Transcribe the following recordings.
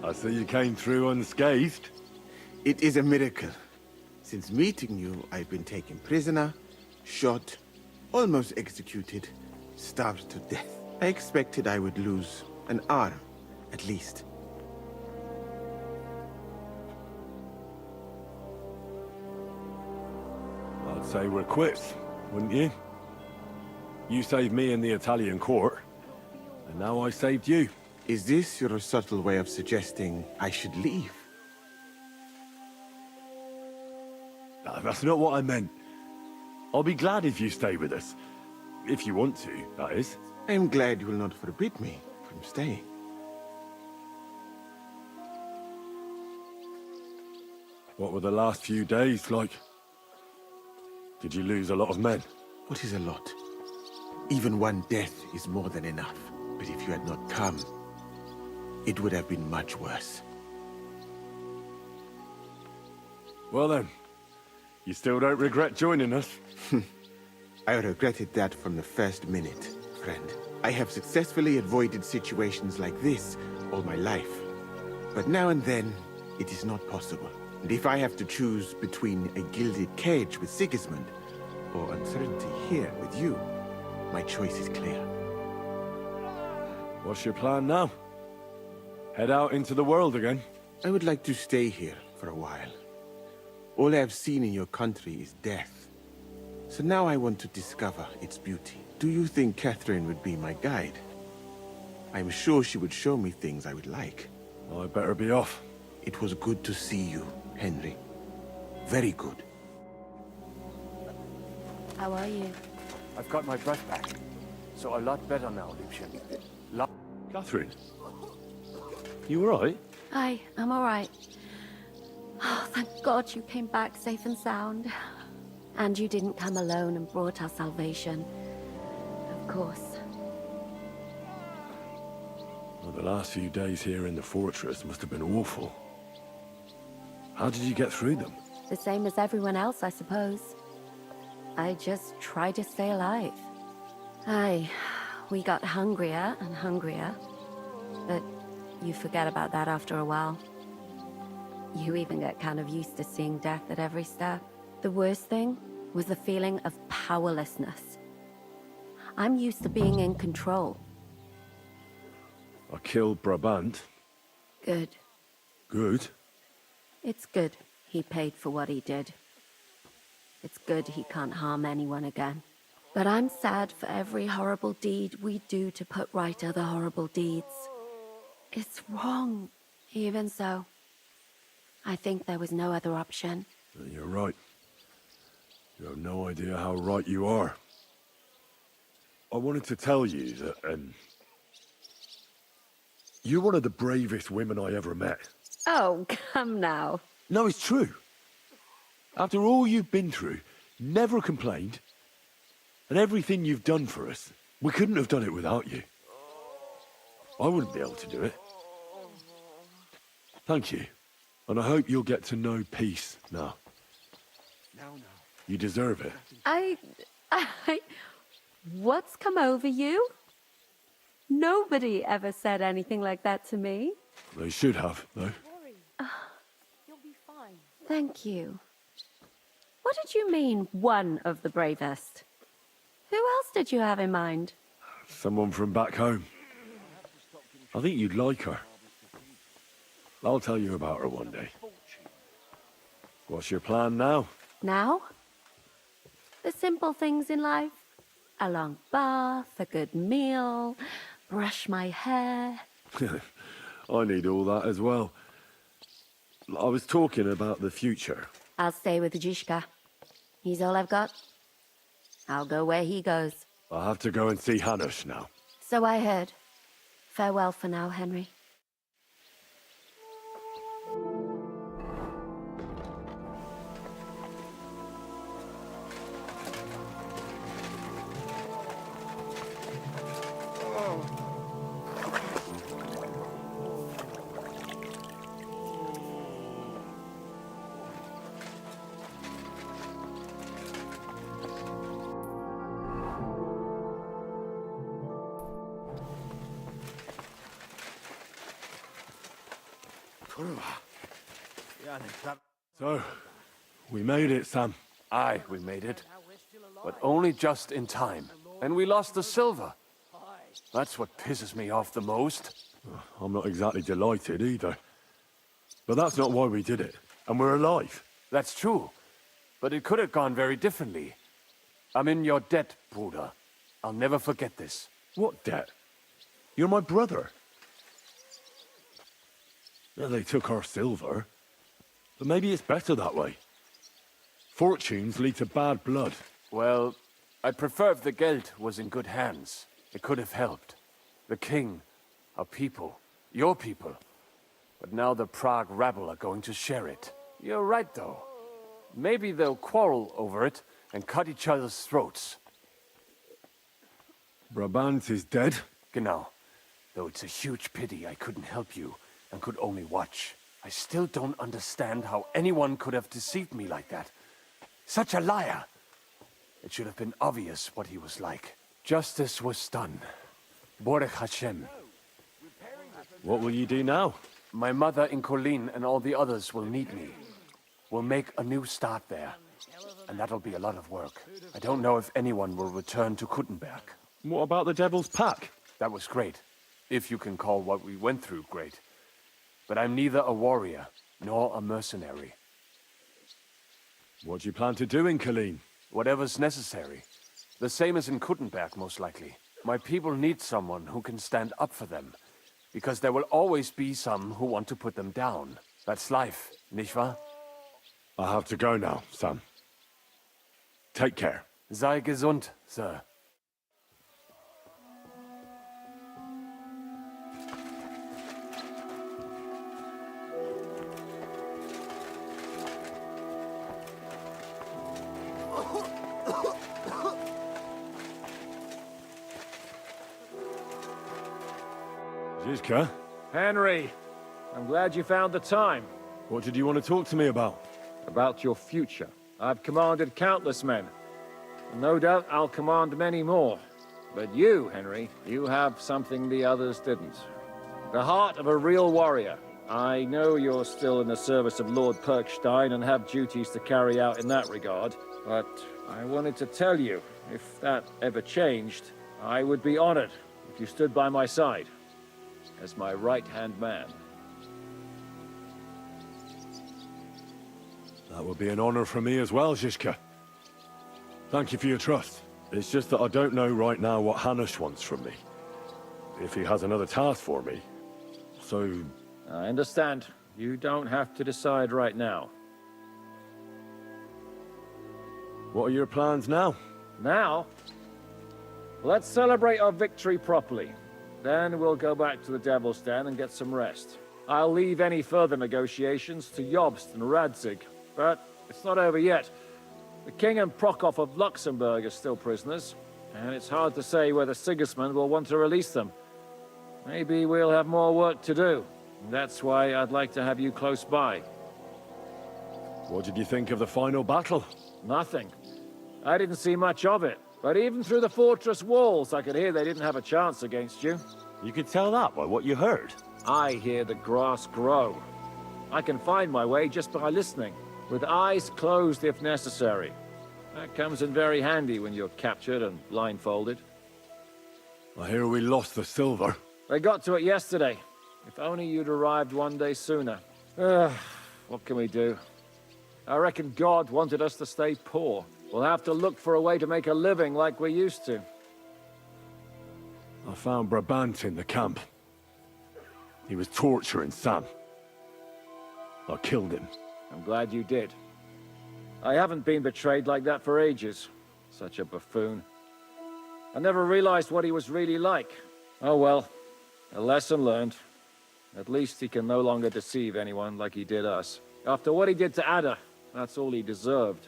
I see you came through unscathed. It is a miracle. Since meeting you, I've been taken prisoner, shot, almost executed, starved to death. I expected I would lose an arm, at least. I'd say we're quits, wouldn't you? You saved me in the Italian court, and now I saved you. Is this your subtle way of suggesting I should leave? No, that's not what I meant. I'll be glad if you stay with us. If you want to, that is. I am glad you will not forbid me from staying. What were the last few days like? Did you lose a lot of men? What is a lot? Even one death is more than enough. But if you had not come, it would have been much worse. Well then, you still don't regret joining us? I regretted that from the first minute, friend. I have successfully avoided situations like this all my life. But now and then, it is not possible. And if I have to choose between a gilded cage with Sigismund or uncertainty here with you, my choice is clear. What's your plan now? Head out into the world again? I would like to stay here for a while. All I have seen in your country is death. So now I want to discover its beauty. Do you think Catherine would be my guide? I'm sure she would show me things I would like. I better be off. It was good to see you, Henry. Very good. How are you? I've got my breath back. So a lot better now, Lucian. Catherine? You alright? I'm all right. Oh, thank God you came back safe and sound. And you didn't come alone and brought our salvation. Of course. Well, the last few days here in the fortress must have been awful. How did you get through them? The same as everyone else, I suppose. I just tried to stay alive. We got hungrier and hungrier. But you forget about that after a while. You even get kind of used to seeing death at every step. The worst thing was the feeling of powerlessness. I'm used to being in control. I killed Brabant. Good. Good? It's good he paid for what he did. It's good he can't harm anyone again. But I'm sad for every horrible deed we do to put right other horrible deeds. It's wrong. Even so, I think there was no other option. You're right. You have no idea how right you are. I wanted to tell you that, you're one of the bravest women I ever met. Oh, come now. No, it's true. After all you've been through, never complained, and everything you've done for us, we couldn't have done it without you. I wouldn't be able to do it. Thank you, and I hope you'll get to know peace now. You deserve it. What's come over you? Nobody ever said anything like that to me. They should have, though. You'll be fine. Thank you. What did you mean, one of the bravest? Who else did you have in mind? Someone from back home. I think you'd like her. I'll tell you about her one day. What's your plan now? Now? The simple things in life. A long bath, a good meal, brush my hair. I need all that as well. I was talking about the future. I'll stay with Zizka. He's all I've got. I'll go where he goes. I have to go and see Hanush now. So I heard. Farewell for now, Henry. So, we made it, Sam. Aye, we made it. But only just in time. And we lost the silver. That's what pisses me off the most. I'm not exactly delighted either. But that's not why we did it. And we're alive. That's true. But it could have gone very differently. I'm in your debt, Bruder. I'll never forget this. What debt? You're my brother. Yeah, they took our silver. But maybe it's better that way. Fortunes lead to bad blood. Well, I'd prefer if the Geld was in good hands. It could have helped. The king, our people, your people. But now the Prague rabble are going to share it. You're right, though. Maybe they'll quarrel over it and cut each other's throats. Brabant is dead. Genau. Though it's a huge pity I couldn't help you and could only watch. I still don't understand how anyone could have deceived me like that. Such a liar! It should have been obvious what he was like. Justice was done. Baruch Hashem. What will you do now? My mother in Colleen and all the others will need me. We'll make a new start there. And that'll be a lot of work. I don't know if anyone will return to Kuttenberg. What about the Devil's Pack? That was great. If you can call what we went through great. But I'm neither a warrior, nor a mercenary. What do you plan to do in Colleen? Whatever's necessary. The same as in Kuttenberg, most likely. My people need someone who can stand up for them. Because there will always be some who want to put them down. That's life, nicht wahr? I have to go now, Sam. Take care. Sei gesund, Sir. Zizka, Henry, I'm glad you found the time. what did you want to talk to me about? About your future. I've commanded countless men. And no doubt I'll command many more. But you, Henry, you have something the others didn't. The heart of a real warrior. I know you're still in the service of Lord Perkstein and have duties to carry out in that regard. But I wanted to tell you, if that ever changed, I would be honored if you stood by my side. As my right-hand man. That would be an honor for me as well, Zizka. Thank you for your trust. It's just that I don't know right now what Hanush wants from me. If he has another task for me. So... I understand. You don't have to decide right now. what are your plans now? Now, let's celebrate our victory properly. Then we'll go back to the Devil's Den and get some rest. I'll leave any further negotiations to Jobst and Radzig, but it's not over yet. The King and Prokop of Luxembourg are still prisoners, and it's hard to say whether Sigismund will want to release them. Maybe we'll have more work to do. That's why I'd like to have you close by. What did you think of the final battle? Nothing. I didn't see much of it. But even through the fortress walls, I could hear they didn't have a chance against you. You could tell that by what you heard. I hear the grass grow. I can find my way just by listening, with eyes closed if necessary. That comes in very handy when you're captured and blindfolded. I hear we lost the silver. They got to it yesterday. If only you'd arrived one day sooner. What can we do? I reckon God wanted us to stay poor. We'll have to look for a way to make a living like we used to. I found Brabant in the camp. He was torturing Sam. I killed him. I'm glad you did. I haven't been betrayed like that for ages. Such a buffoon. I never realized what he was really like. Oh well, a lesson learned. At least he can no longer deceive anyone like he did us. After what he did to Ada, that's all he deserved.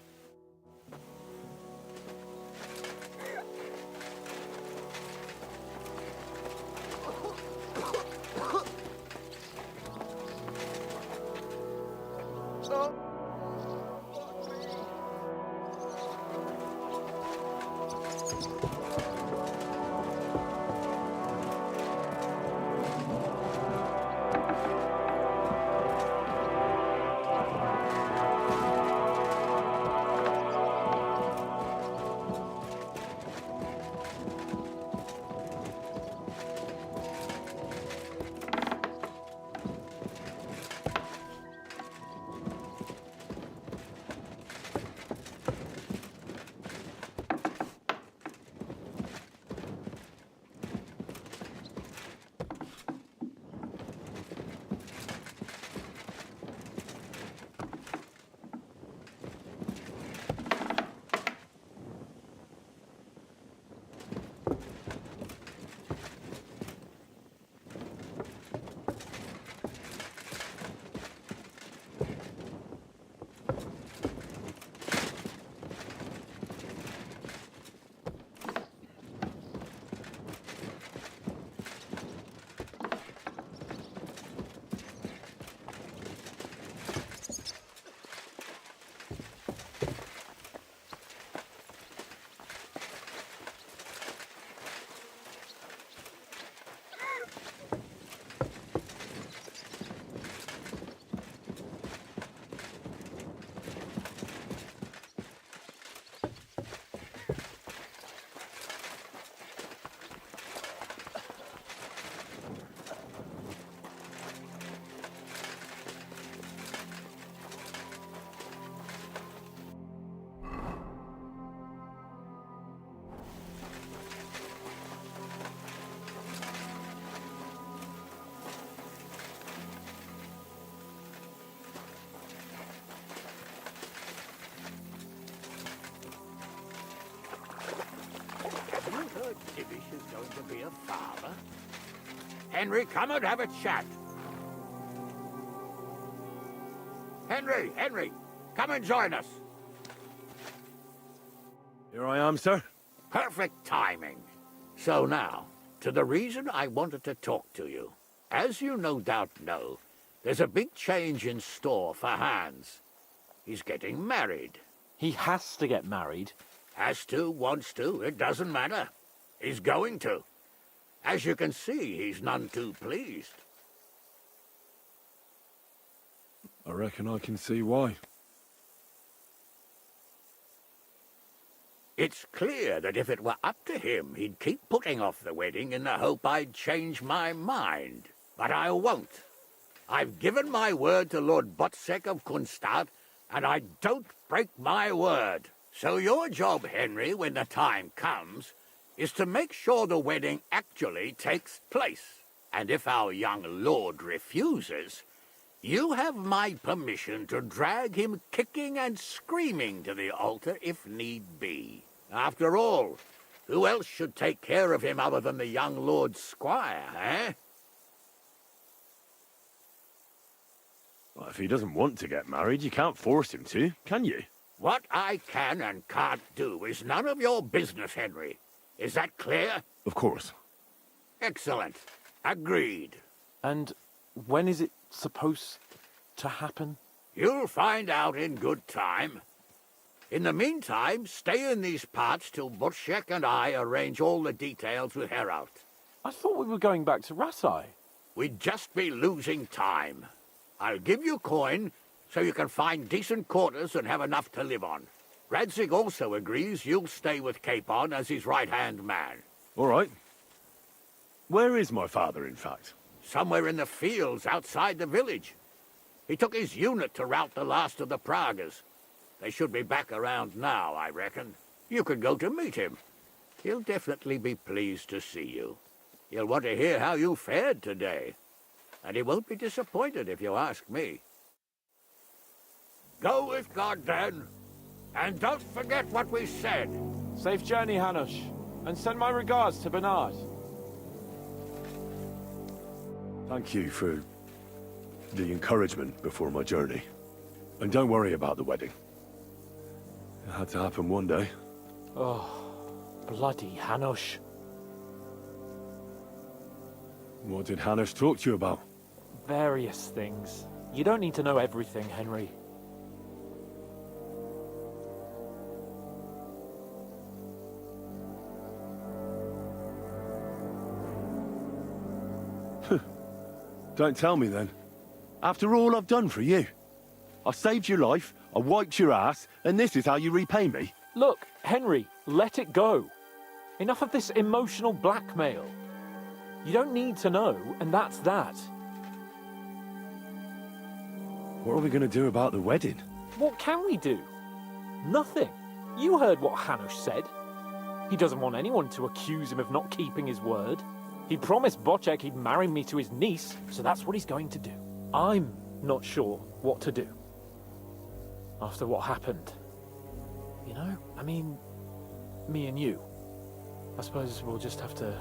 Tibbish is going to be a father. Henry, come and have a chat. Henry, come and join us. Here I am, sir. Perfect timing. So now, to the reason I wanted to talk to you. As you no doubt know, there's a big change in store for Hans. He's getting married. He has to get married. Has to, wants to, it doesn't matter. He's going to. As you can see, he's none too pleased. I reckon I can see why. It's clear that if it were up to him, he'd keep putting off the wedding in the hope I'd change my mind. But I won't. I've given my word to Lord Botsek of Kunstad, and I don't break my word. So your job, Henry, when the time comes, is to make sure the wedding actually takes place. And if our young lord refuses, you have my permission to drag him kicking and screaming to the altar if need be. After all, who else should take care of him other than the young lord's squire, eh? Well, if he doesn't want to get married, you can't force him to, can you? What I can and can't do is none of your business, Henry. Is that clear? Of course. Excellent. Agreed. And when is it supposed to happen? You'll find out in good time. In the meantime, stay in these parts till Butchek and I arrange all the details with Heraut. I thought we were going back to Rasai. We'd just be losing time. I'll give you coin so you can find decent quarters and have enough to live on. Radzig also agrees you'll stay with Capon as his right-hand man. All right. Where is my father, in fact? Somewhere in the fields outside the village. He took his unit to rout the last of the Pragas. They should be back around now, I reckon. You could go to meet him. He'll definitely be pleased to see you. He'll want to hear how you fared today. And he won't be disappointed if you ask me. Go with God, then. And don't forget what we said. Safe journey, Hanush. And send my regards to Bernard. Thank you for the encouragement before my journey. And don't worry about the wedding. It had to happen one day. Oh, bloody Hanush. What did Hanush talk to you about? Various things. You don't need to know everything, Henry. Don't tell me then. After all I've done for you. I saved your life, I wiped your ass, and this is how you repay me? Look, Henry, let it go. Enough of this emotional blackmail. You don't need to know, and that's that. What are we going to do about the wedding? What can we do? Nothing. You heard what Hanush said. He doesn't want anyone to accuse him of not keeping his word. He promised Bocek he'd marry me to his niece, so that's what he's going to do. I'm not sure what to do. After what happened. You know, I mean, me and you. I suppose we'll just have to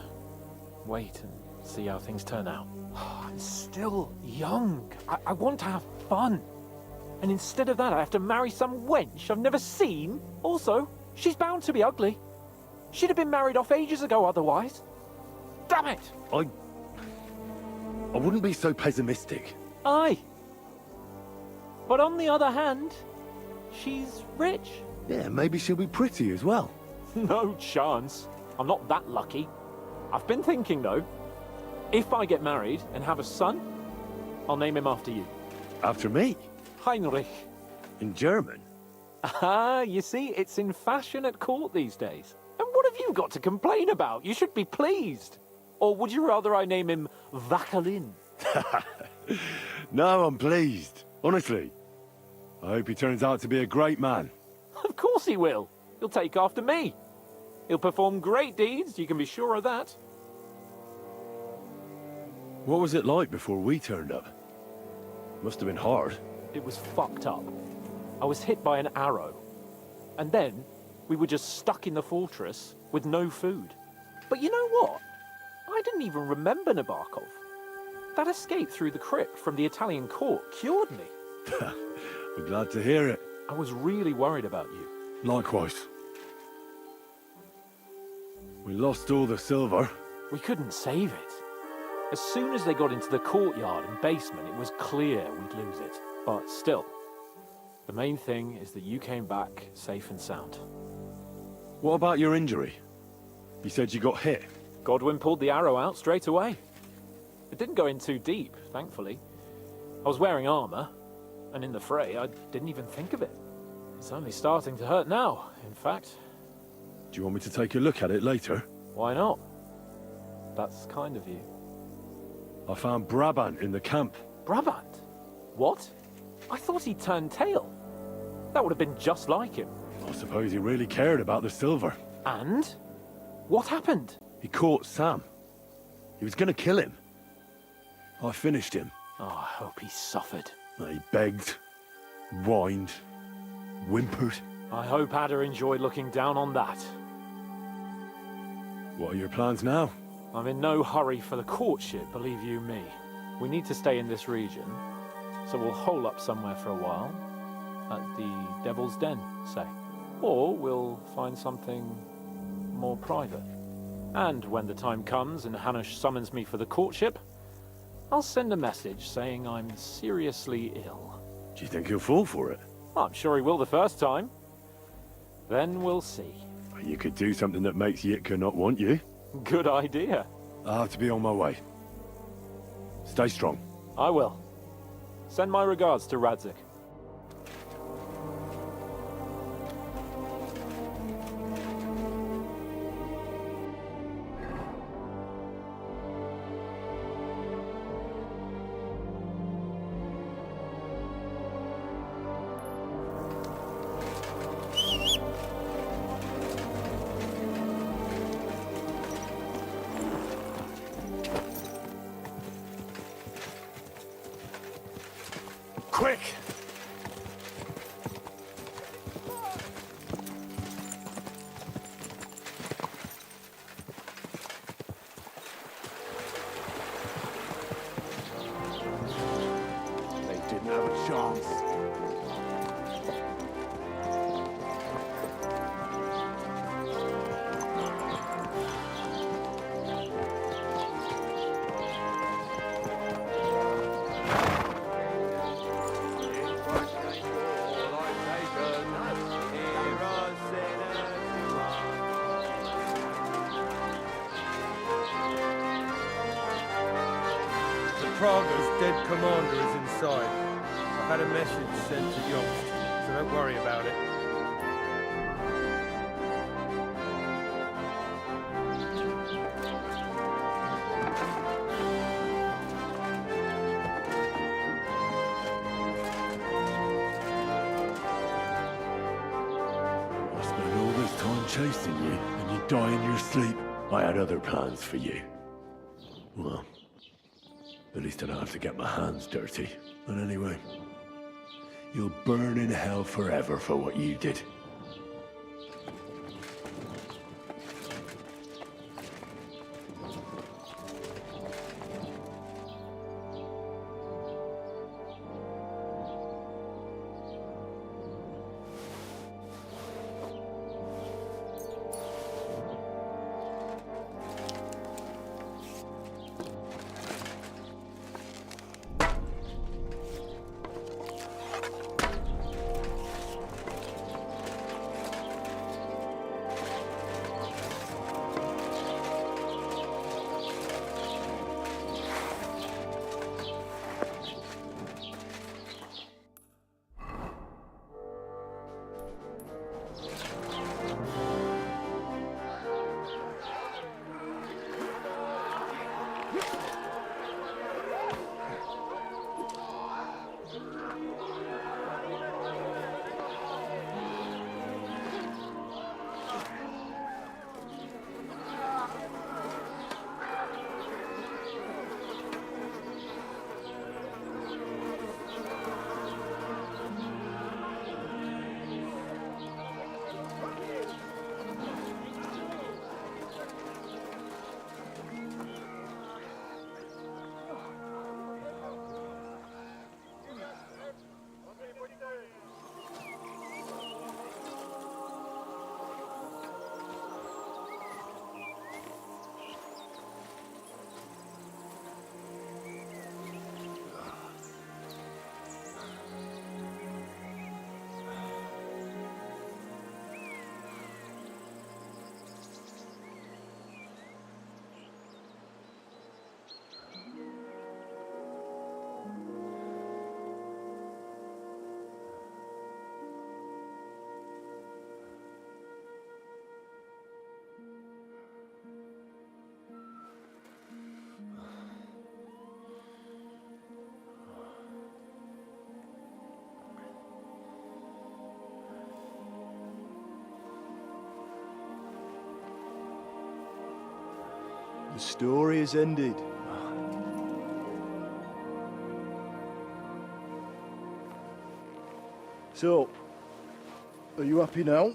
wait and see how things turn out. I'm still young. I want to have fun. And instead of that, I have to marry some wench I've never seen. Also, she's bound to be ugly. She'd have been married off ages ago otherwise. Damn it! I wouldn't be so pessimistic. Aye. But on the other hand, she's rich. Yeah, maybe she'll be pretty as well. No chance. I'm not that lucky. I've been thinking, though. If I get married and have a son, I'll name him after you. After me? Heinrich. In German? Ah, you see, it's in fashion at court these days. And what have you got to complain about? You should be pleased. Or would you rather I name him Vacalin? No, I'm pleased. Honestly. I hope he turns out to be a great man. Of course he will. He'll take after me. He'll perform great deeds, you can be sure of that. What was it like before we turned up? Must have been hard. It was fucked up. I was hit by an arrow. And then, we were just stuck in the fortress with no food. But you know what? I didn't even remember Nabokov. That escape through the crypt from the Italian court cured me. I'm glad to hear it. I was really worried about you. Likewise. We lost all the silver. We couldn't save it. As soon as they got into the courtyard and basement, it was clear we'd lose it. But still, the main thing is that you came back safe and sound. What about your injury? You said you got hit. Godwin pulled the arrow out straight away. It didn't go in too deep, thankfully. I was wearing armor, and in the fray, I didn't even think of it. It's only starting to hurt now, in fact. Do you want me to take a look at it later? Why not? That's kind of you. I found Brabant in the camp. Brabant? What? I thought he turned tail. That would have been just like him. I suppose he really cared about the silver. And? What happened? He caught Sam. He was going to kill him. I finished him. Oh, I hope he suffered. He begged, whined, whimpered. I hope Ada enjoyed looking down on that. What are your plans now? I'm in no hurry for the courtship, believe you me. We need to stay in this region, so we'll hole up somewhere for a while. At the Devil's Den, say. Or we'll find something more private. And when the time comes and Hanush summons me for the courtship, I'll send a message saying I'm seriously ill. Do you think he'll fall for it? I'm sure he will the first time. Then we'll see. You could do something that makes Yitka not want you. Good idea. I'll have to be on my way. Stay strong. I will. Send my regards to Radzik. Quick! chance. Prague's dead commander is inside. I've had a message sent to Yost, so don't worry about it. I spent all this time chasing you, and you die in your sleep. I had other plans for you. Well, at least I don't have to get my hands dirty. And anyway, you'll burn in hell forever for what you did. The story is ended. So, are you happy now?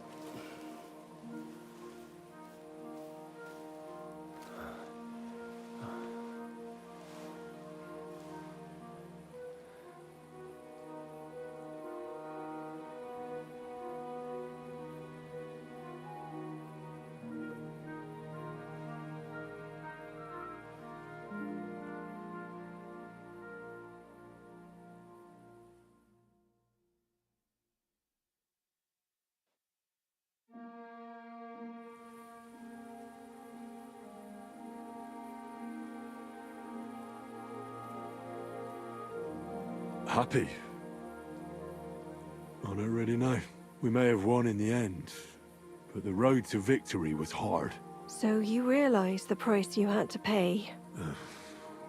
Happy? I don't really know. We may have won in the end, but the road to victory was hard. So you realize the price you had to pay?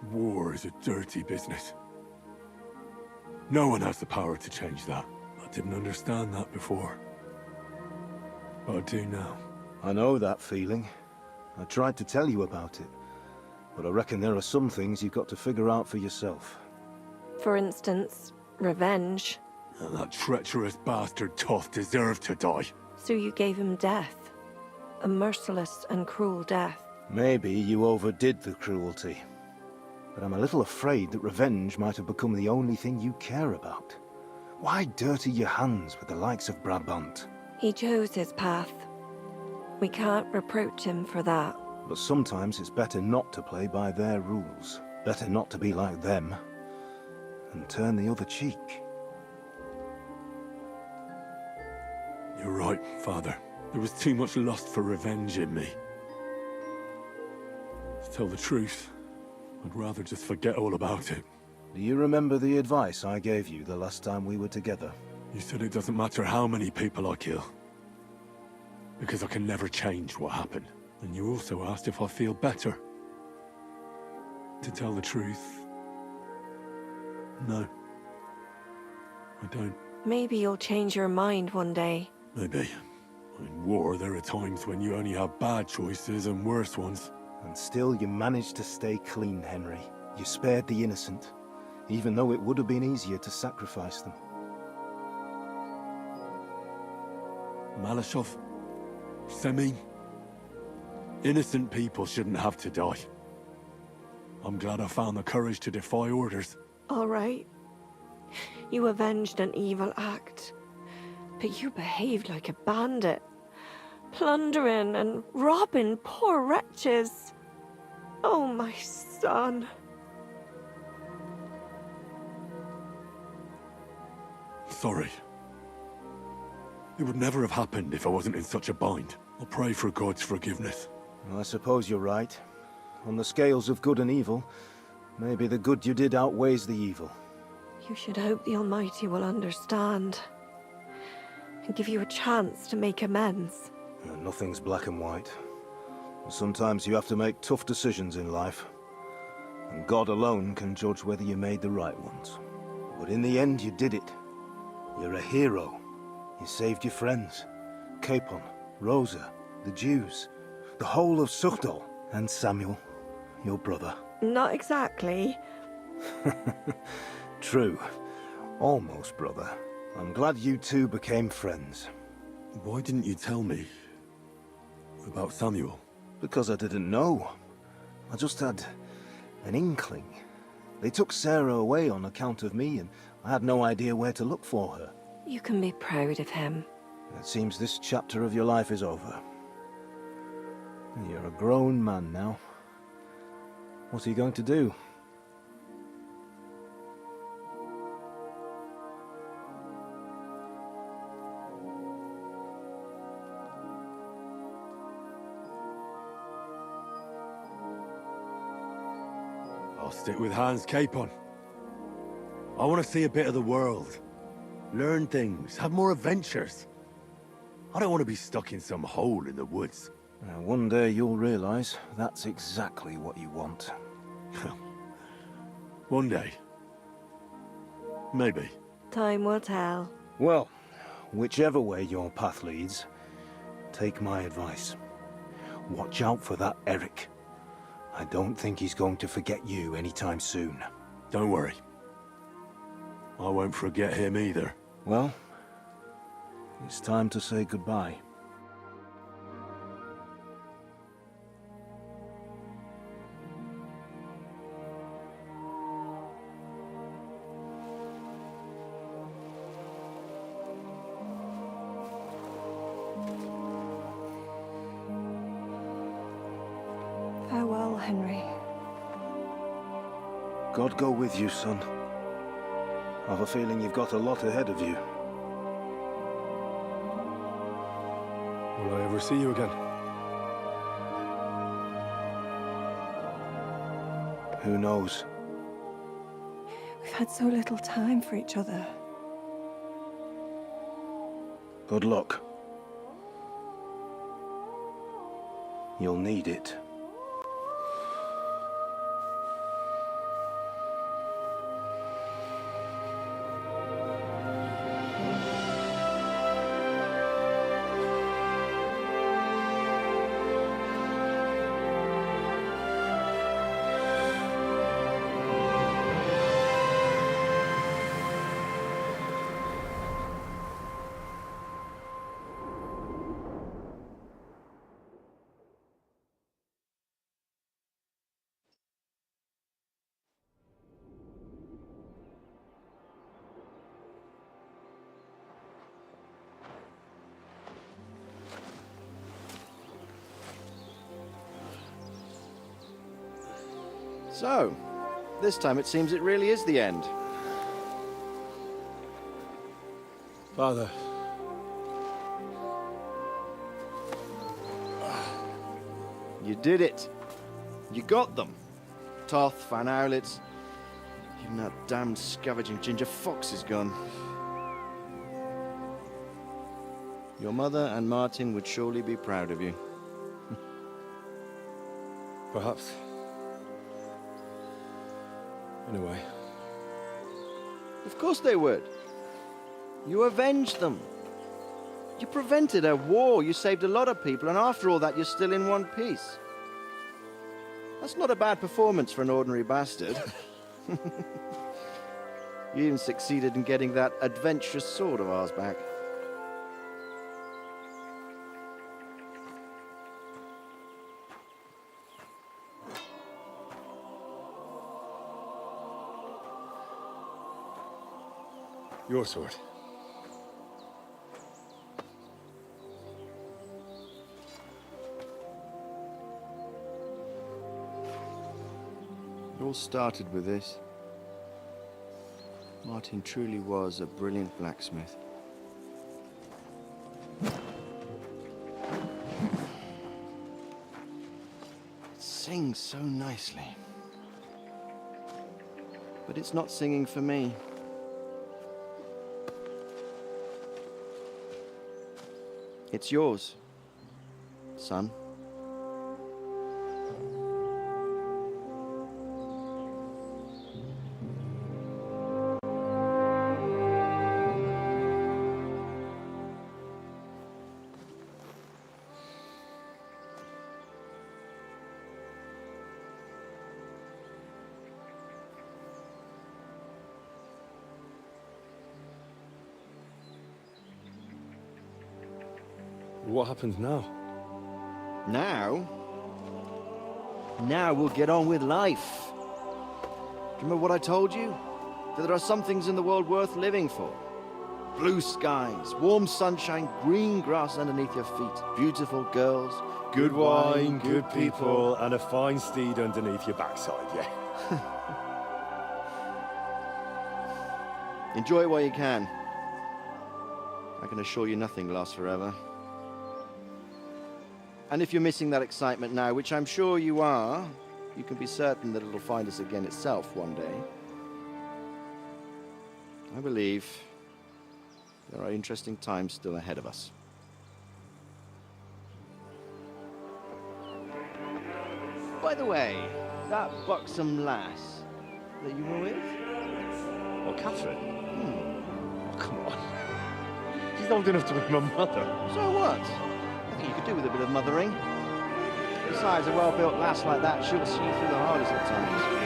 War is a dirty business. No one has the power to change that. I didn't understand that before. But I do now. I know that feeling. I tried to tell you about it, but I reckon there are some things you've got to figure out for yourself. For instance, revenge. And that treacherous bastard Toth deserved to die. So you gave him death. A merciless and cruel death. Maybe you overdid the cruelty. But I'm a little afraid that revenge might have become the only thing you care about. Why dirty your hands with the likes of Brabant? He chose his path. We can't reproach him for that. But sometimes it's better not to play by their rules. Better not to be like them. And turn the other cheek. You're right, Father. There was too much lust for revenge in me. To tell the truth, I'd rather just forget all about it. Do you remember the advice I gave you the last time we were together? You said it doesn't matter how many people I kill. Because I can never change what happened. And you also asked if I feel better. To tell the truth, no. I don't. Maybe you'll change your mind one day. Maybe. In war, there are times when you only have bad choices and worse ones. And still you managed to stay clean, Henry. You spared the innocent, even though it would have been easier to sacrifice them. Malashov, Semyon, innocent people shouldn't have to die. I'm glad I found the courage to defy orders. All right. You avenged an evil act. But you behaved like a bandit. Plundering and robbing poor wretches. Oh, my son. Sorry. It would never have happened if I wasn't in such a bind. I'll pray for God's forgiveness. Well, I suppose you're right. On the scales of good and evil, maybe the good you did outweighs the evil. You should hope the Almighty will understand. And give you a chance to make amends. Nothing's black and white. Sometimes you have to make tough decisions in life. And God alone can judge whether you made the right ones. But in the end, you did it. You're a hero. You saved your friends. Capon, Rosa, the Jews, the whole of Sugdol, and Samuel, your brother. Not exactly. True. Almost, brother. I'm glad you two became friends. Why didn't you tell me about Samuel? Because I didn't know. I just had an inkling. They took Sarah away on account of me, and I had no idea where to look for her. You can be proud of him. It seems this chapter of your life is over. You're a grown man now. What are you going to do? I'll stick with Hans Capon. I want to see a bit of the world. Learn things, have more adventures. I don't want to be stuck in some hole in the woods. One day you'll realize that's exactly what you want. One day. Maybe. Time will tell. Well, whichever way your path leads, take my advice. Watch out for that Eric. I don't think he's going to forget you anytime soon. Don't worry. I won't forget him either. Well, it's time to say goodbye. Farewell, Henry. God go with you, son. I've a feeling you've got a lot ahead of you. Will I ever see you again? Who knows? We've had so little time for each other. Good luck. You'll need it. So, this time it seems it really is the end. Father. You did it. You got them. Toth, Van Owlitz. Even that damned scavenging ginger fox is gone. Your mother and Martin would surely be proud of you. Perhaps. In a way. Of course they would. You avenged them. You prevented a war, you saved a lot of people, and after all that, you're still in one piece. That's not a bad performance for an ordinary bastard. You even succeeded in getting that adventurous sword of ours back. Your sword. It all started with this. Martin truly was a brilliant blacksmith. It sings so nicely. But it's not singing for me. It's yours, son. What happens now? Now? Now we'll get on with life. Do you remember what I told you? That there are some things in the world worth living for. Blue skies, warm sunshine, green grass underneath your feet, beautiful girls, Good wine, good people, and a fine steed underneath your backside, yeah. Enjoy it while you can. I can assure you nothing lasts forever. And if you're missing that excitement now, which I'm sure you are, you can be certain that it'll find us again itself one day. I believe there are interesting times still ahead of us. By the way, that buxom lass that you were with? Oh, Catherine? Oh, come on. She's old enough to be my mother. So what? I think you could do with a bit of mothering. Besides, a well-built lass like that, she'll see you through the hardest of times.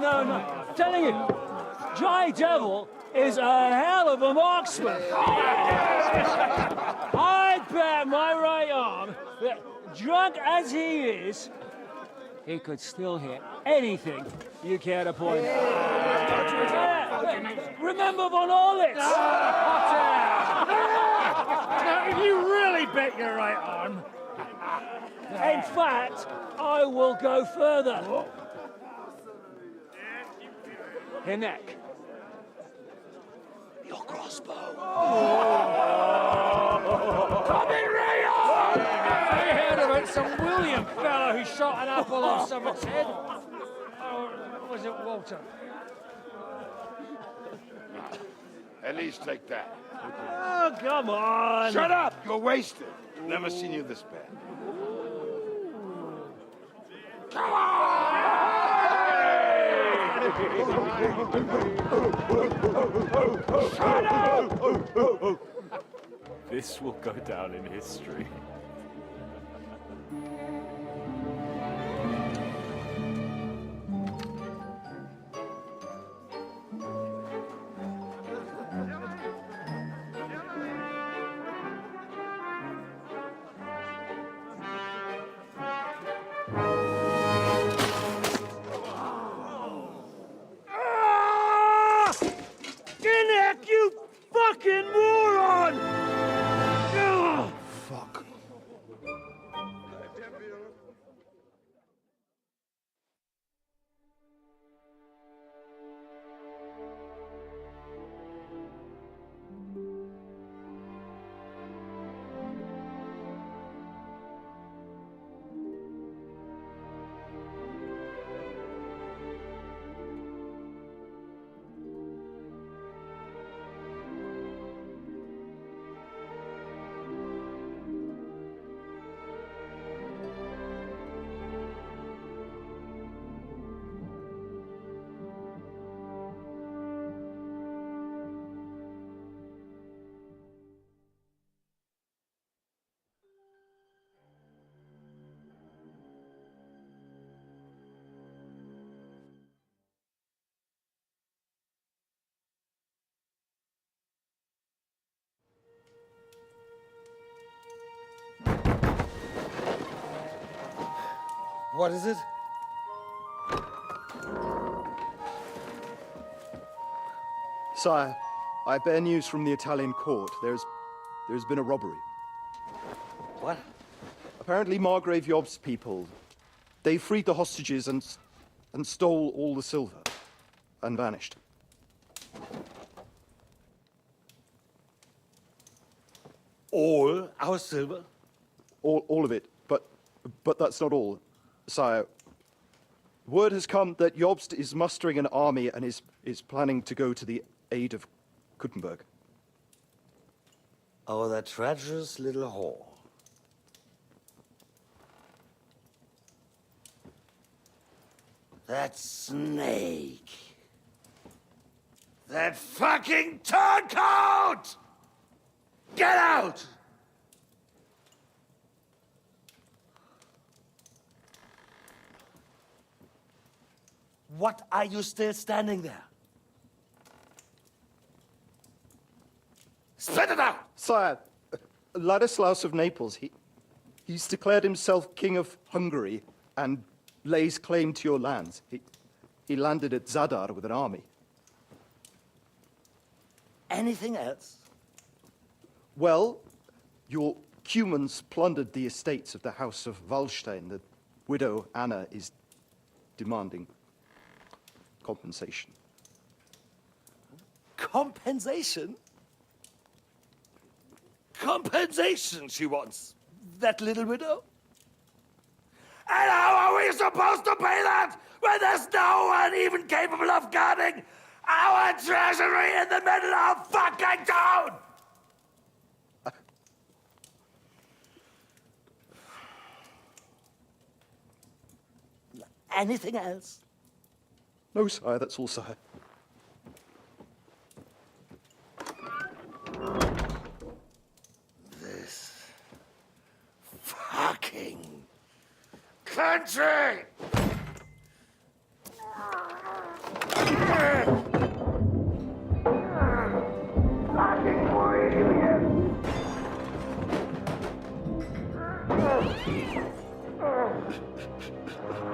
No. I'm telling you, Jai Devil is a hell of a marksman. I bet my right arm that, drunk as he is, he could still hit anything you care to point. Remember Von Orlitz? Now, if you really bet your right arm, in fact, I will go further. Her neck. Your crossbow. Come in, Ray! I heard about some William fellow who shot an apple off someone's head. Or was it Walter? At least take that. Oh, come on. Shut up! You're wasted. Never seen you this bad. Come on! Shut up! This will go down in history. Kinnick, you fucking moron! Fuck. What is it? Sire, I bear news from the Italian court. There's been a robbery. What? Apparently Margrave Yob's people, they freed the hostages and stole all the silver and vanished. All our silver? All of it, but that's not all, sire. Word has come that Jobst is mustering an army and is planning to go to the aid of Kuttenberg. Oh, that treacherous little whore. That snake. That fucking turncoat! Get out! What are you still standing there? Spit it out! Sire, Ladislaus of Naples, he's declared himself King of Hungary and lays claim to your lands. He landed at Zadar with an army. Anything else? Well, your Cumans plundered the estates of the House of Wallstein. The widow Anna is demanding compensation. Compensation? Compensation she wants, that little widow? And how are we supposed to pay that when there's no one even capable of guarding our treasury in the middle of fucking town? Anything else? No, sire, that's all, sire. This country! Fucking more idiots!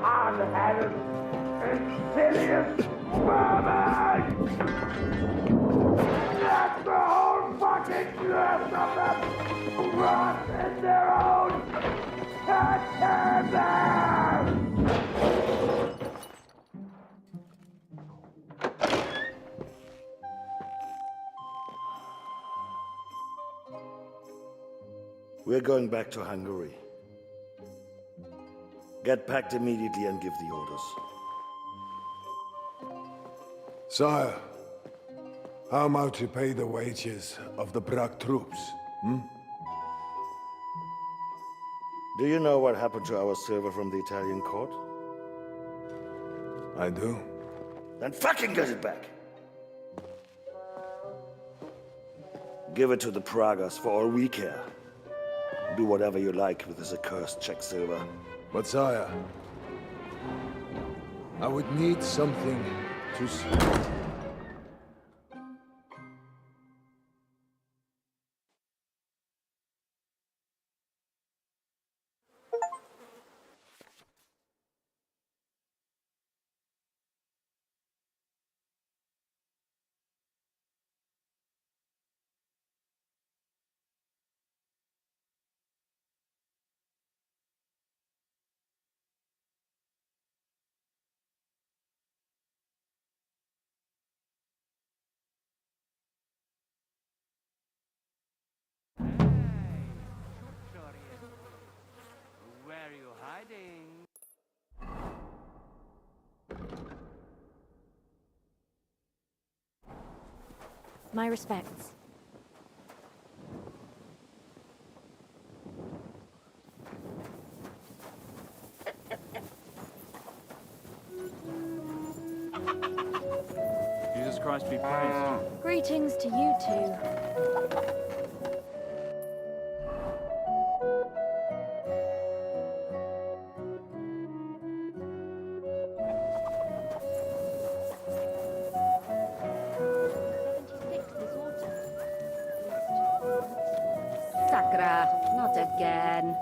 Hard-headed, insidious vermin! That's the whole fucking curse of them! Rot in their own containers! We're going back to Hungary. Get packed immediately and give the orders. Sire, how am I to pay the wages of the Prague troops? Do you know what happened to our silver from the Italian court? I do. Then fucking get it back! Give it to the Pragas for all we care. Do whatever you like with this accursed Czech silver. But sire, I would need something to see. Where are you hiding? My respects. Jesus Christ be praised. Greetings to you too. Sacra, not again.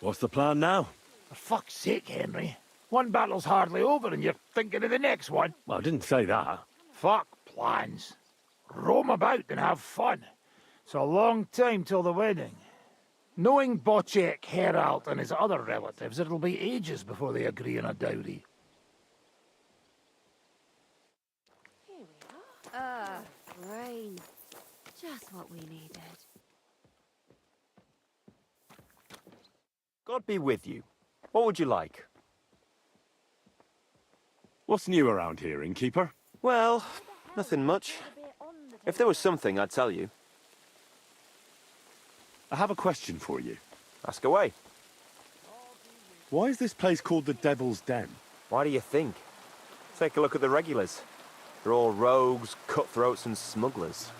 What's the plan now? For fuck's sake, Henry. One battle's hardly over and you're thinking of the next one. Well, I didn't say that. Fuck plans. Roam about and have fun. It's a long time till the wedding. Knowing Bocek, Herald, and his other relatives, it'll be ages before they agree on a dowry. Rain. Just what we needed. God be with you. What would you like? What's new around here, innkeeper? Well, nothing much. If there was something, I'd tell you. I have a question for you. Ask away. Why is this place called the Devil's Den? Why do you think? Take a look at the regulars. They're all rogues, cutthroats, and smugglers.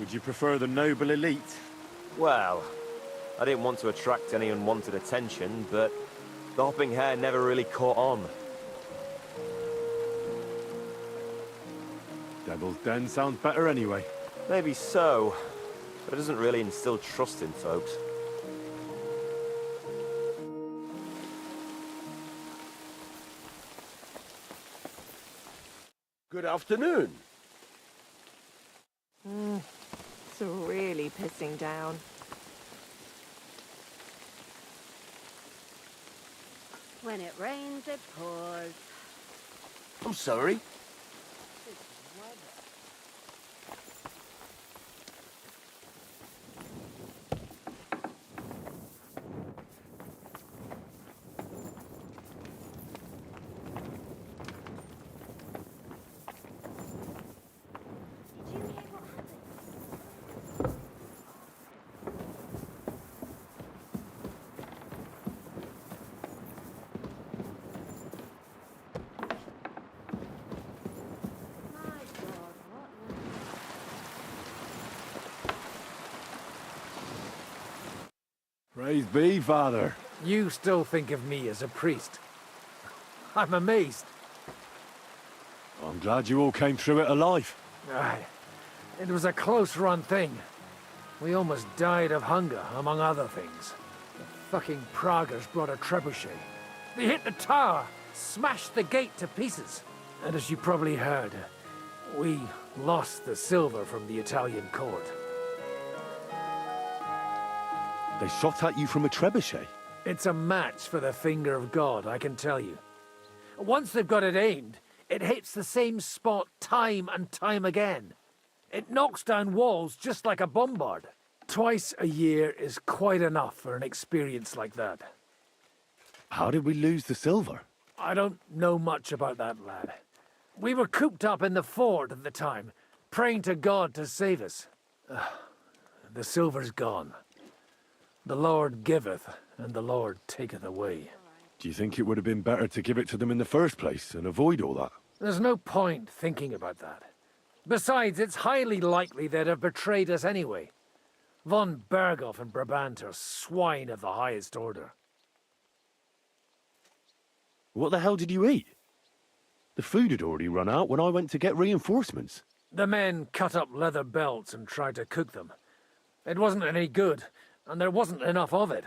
Would you prefer the noble elite? Well, I didn't want to attract any unwanted attention, but the hopping hair never really caught on. Devil's Den sounds better anyway. Maybe so, but it doesn't really instill trust in folks. Good afternoon. It's really pissing down. When it rains, it pours. I'm sorry. Praise be, Father. You still think of me as a priest. I'm amazed. I'm glad you all came through it alive. Aye. It was a close-run thing. We almost died of hunger, among other things. The fucking Praguers brought a trebuchet. They hit the tower, smashed the gate to pieces. And as you probably heard, we lost the silver from the Italian court. They shot at you from a trebuchet. It's a match for the finger of God, I can tell you. Once they've got it aimed, it hits the same spot time and time again. It knocks down walls just like a bombard. Twice a year is quite enough for an experience like that. How did we lose the silver? I don't know much about that, lad. We were cooped up in the fort at the time, praying to God to save us. The silver's gone. The Lord giveth, and the Lord taketh away. Do you think it would have been better to give it to them in the first place and avoid all that? There's no point thinking about that. Besides, it's highly likely they'd have betrayed us anyway. Von Berghoff and Brabant are swine of the highest order. What the hell did you eat? The food had already run out when I went to get reinforcements. The men cut up leather belts and tried to cook them. It wasn't any good, and there wasn't enough of it.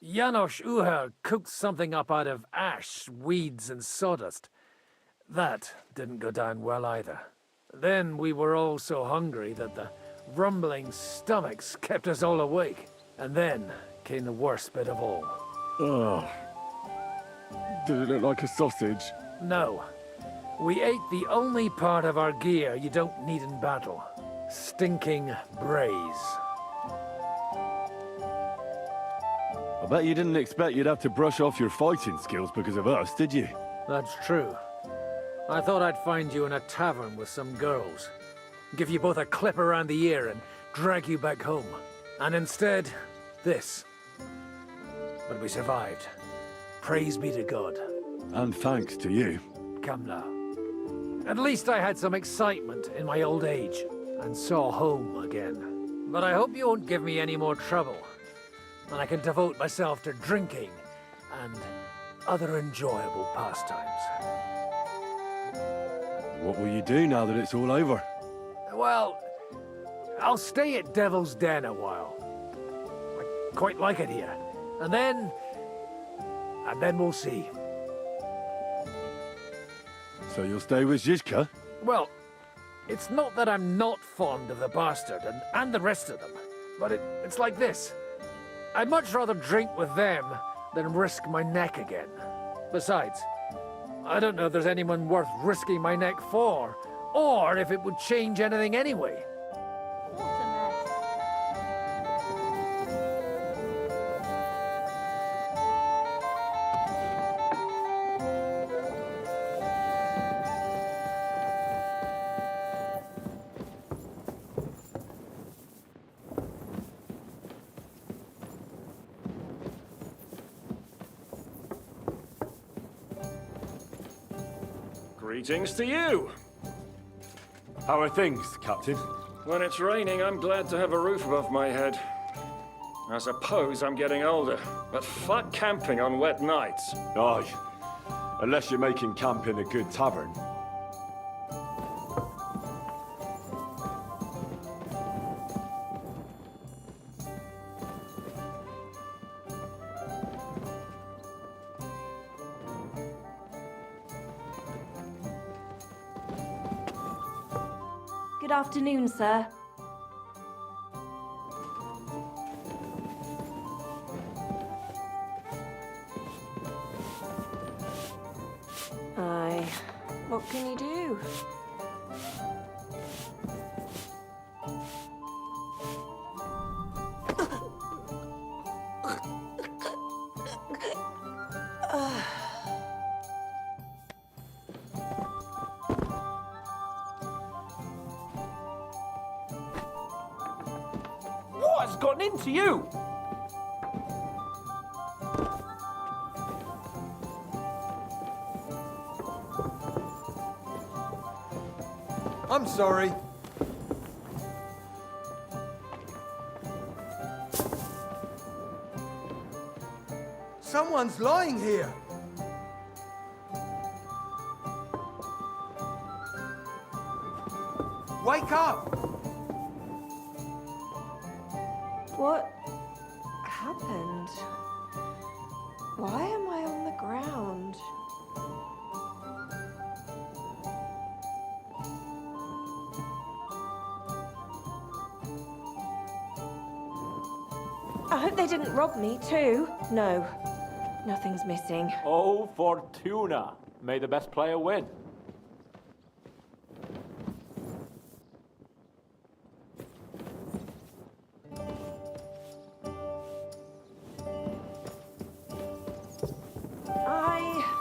Janos Uher cooked something up out of ash, weeds, and sawdust. That didn't go down well either. Then we were all so hungry that the rumbling stomachs kept us all awake. And then came the worst bit of all. Oh. Did it look like a sausage? No. We ate the only part of our gear you don't need in battle. Stinking braise. I bet you didn't expect you'd have to brush off your fighting skills because of us, did you? That's true. I thought I'd find you in a tavern with some girls. Give you both a clip around the ear and drag you back home. And instead, this. But we survived. Praise be to God. And thanks to you. Come now. At least I had some excitement in my old age, and saw home again. But I hope you won't give me any more trouble, and I can devote myself to drinking and other enjoyable pastimes. What will you do now that it's all over? Well, I'll stay at Devil's Den a while. I quite like it here. And then we'll see. So you'll stay with Zizka? Well, it's not that I'm not fond of the bastard and the rest of them, but it's like this. I'd much rather drink with them than risk my neck again. Besides, I don't know if there's anyone worth risking my neck for, or if it would change anything anyway. Greetings to you! How are things, Captain? When it's raining, I'm glad to have a roof above my head. I suppose I'm getting older, but fuck camping on wet nights. Aye. Unless you're making camp in a good tavern. Good afternoon, sir. Aye. What can you do? What has gotten into you? I'm sorry. Someone's lying here. Wake up! What happened? Why am I on the ground? I hope they didn't rob me too. No, nothing's missing. Oh, Fortuna. May the best player win.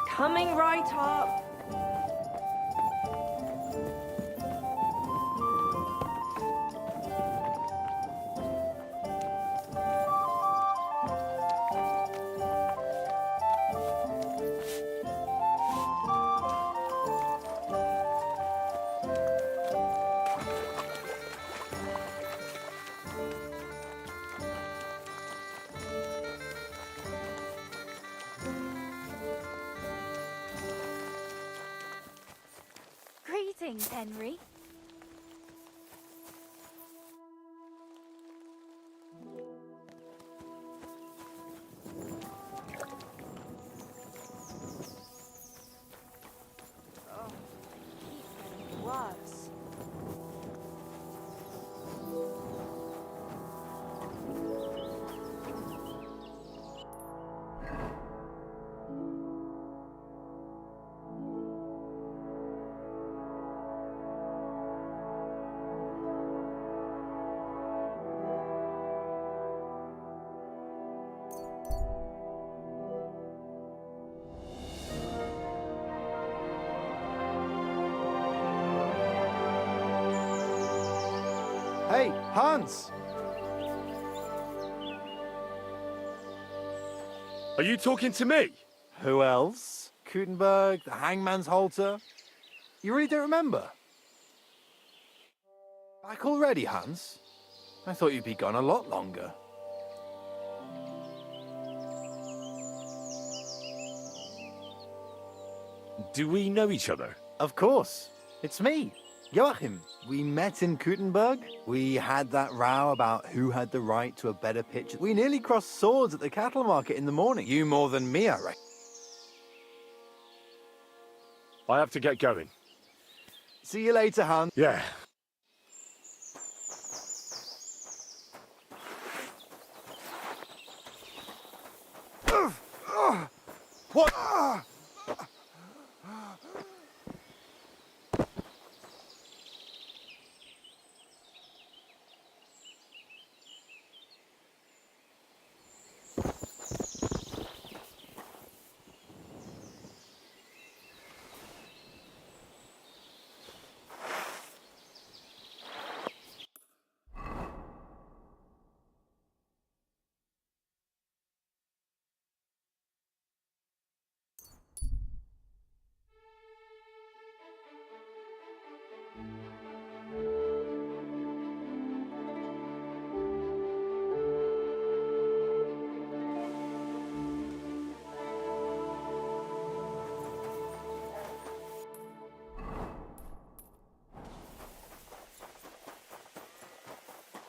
Coming right up. Greetings, Henry. Oh, keeps getting worse. Hey, Hans! Are you talking to me? Who else? Gutenberg, the Hangman's Halter? You really don't remember? Back already, Hans? I thought you'd be gone a lot longer. Do we know each other? Of course. It's me, Joachim. We met in Gutenberg. We had that row about who had the right to a better pitch. We nearly crossed swords at the cattle market in the morning. You more than me, I reckon. I have to get going. See you later, Hans. Yeah. What?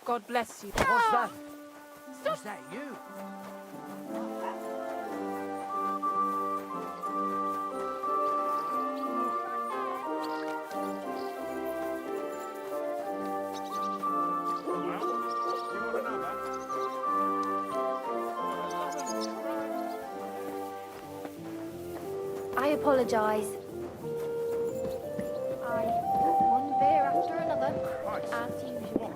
God bless you. What's that? Stop! Is that you? I apologise. One beer after another, as usual.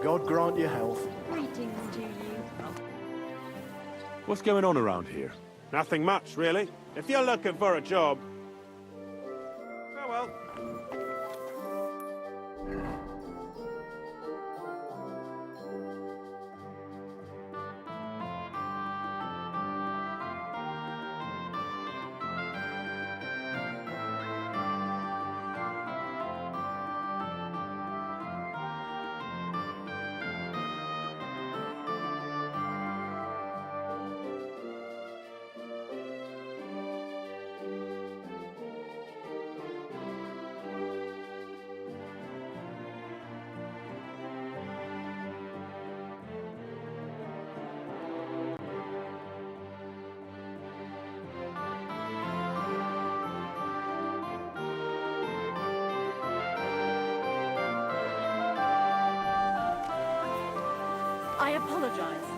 God grant you health. Greetings to you. What's going on around here? Nothing much, really. If you're looking for a job... Oh well. I apologize.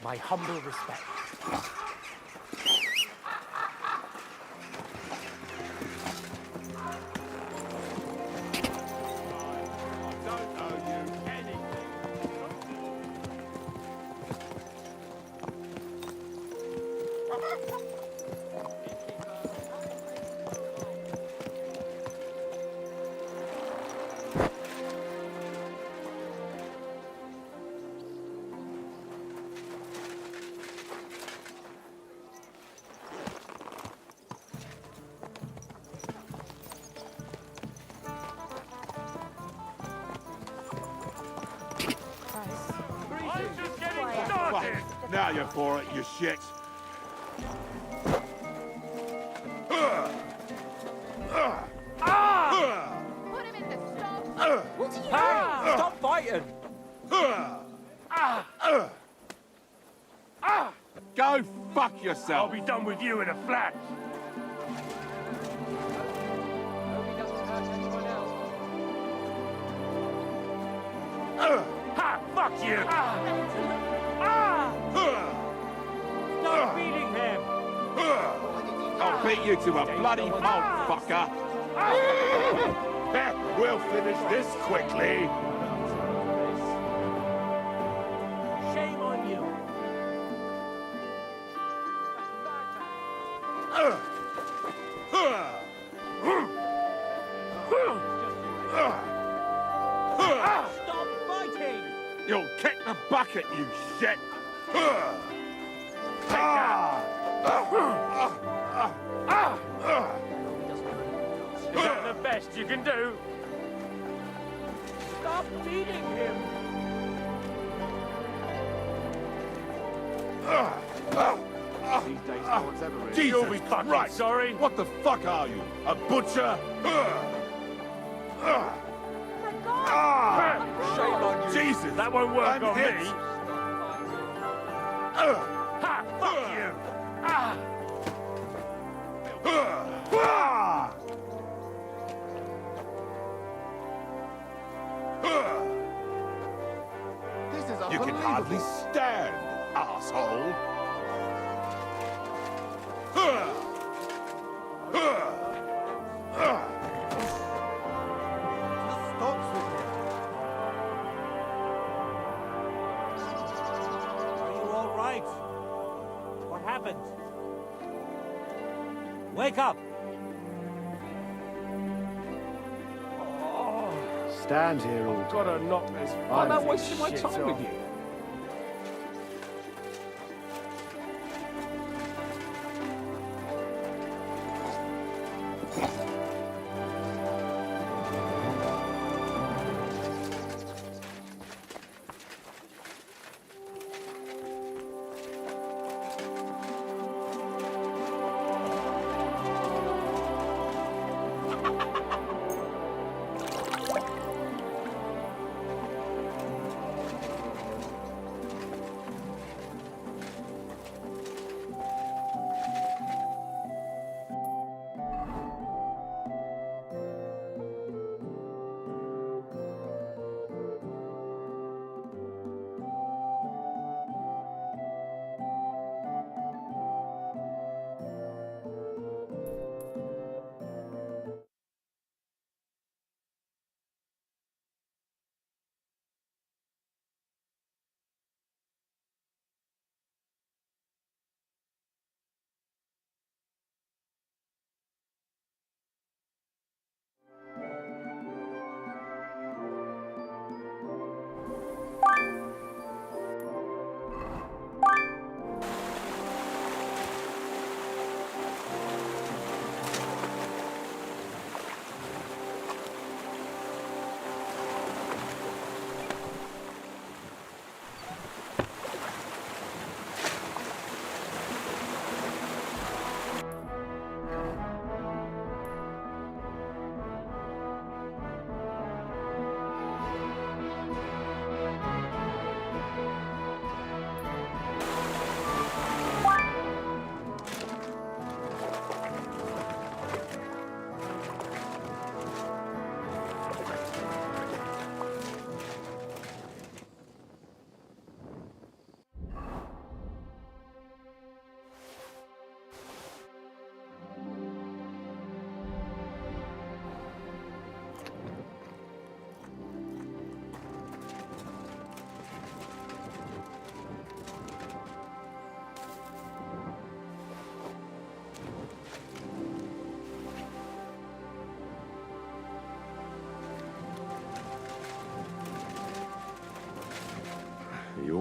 My humble respect. Now you're for it, you shit. Put him in the stove. What are you doing? Stop fighting! Go fuck yourself. I'll be done with you in a flash. Ha! Fuck you! Stop beating him! I'll beat you to a bloody pulp, fucker. We'll finish this quickly. Shame on you! Stop fighting! You'll kick the bucket, you shit. Is that the best you can do? Stop beating him! These days, no one's ever really. Jesus You'll be fucking Christ. sorry. What the fuck are you? A butcher? Shame on you! Jesus! That won't work I'm on hit. me. Ha! Fuck you! This is You can hardly stand, asshole. Are you all right? What happened? Wake up! Stand here all Gotta knock this. I'm not fucking wasting my shit time off. with you.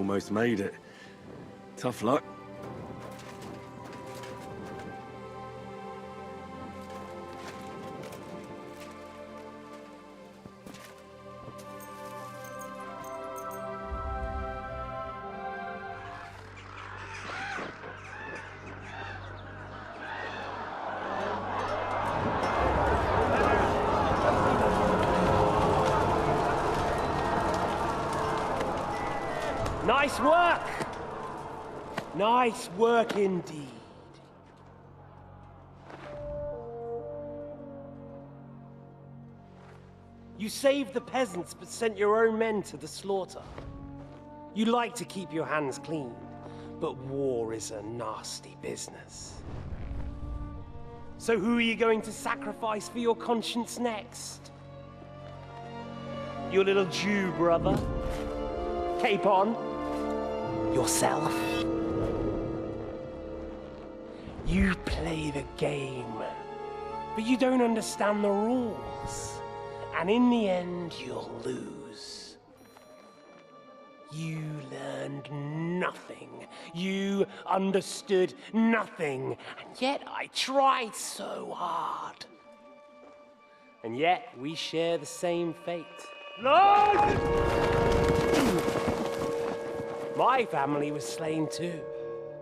almost made it. Tough luck. Nice work! Nice work indeed. You saved the peasants but sent your own men to the slaughter. You like to keep your hands clean, but war is a nasty business. So who are you going to sacrifice for your conscience next? Your little Jew brother? Cape on? Yourself? You play the game, but you don't understand the rules. And in the end, you'll lose. You learned nothing. You understood nothing. And yet I tried so hard. And yet we share the same fate. Lord! My family was slain too,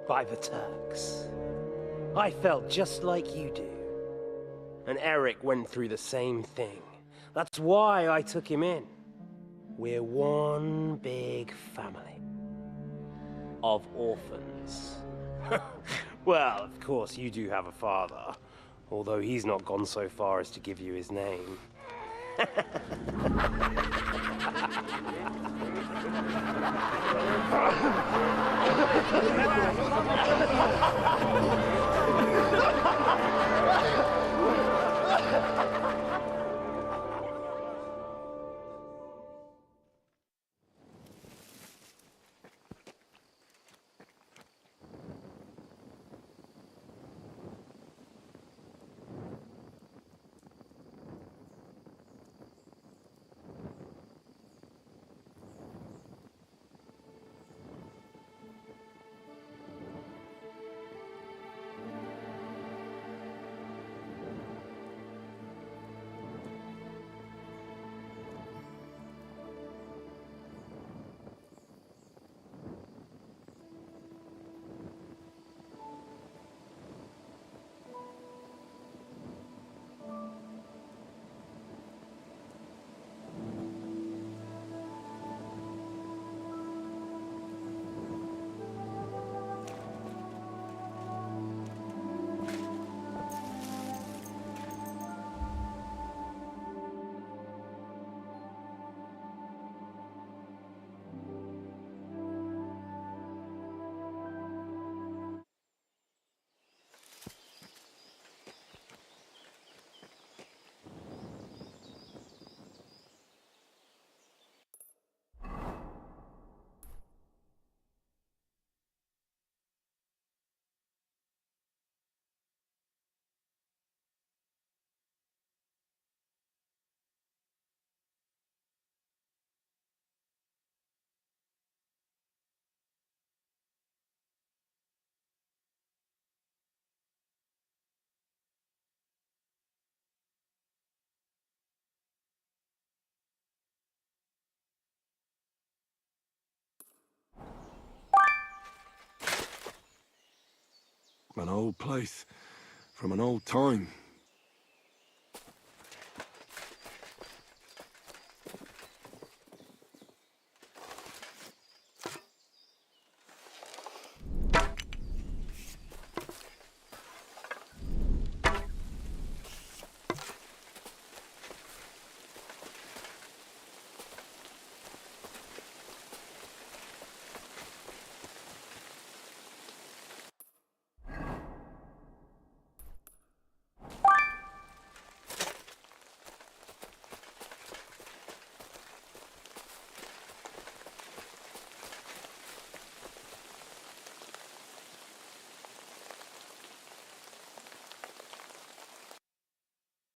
by the Turks. I felt just like you do. And Eric went through the same thing. That's why I took him in. We're one big family. Of orphans. Well, of course, you do have a father. Although he's not gone so far as to give you his name. An old place, from an old time.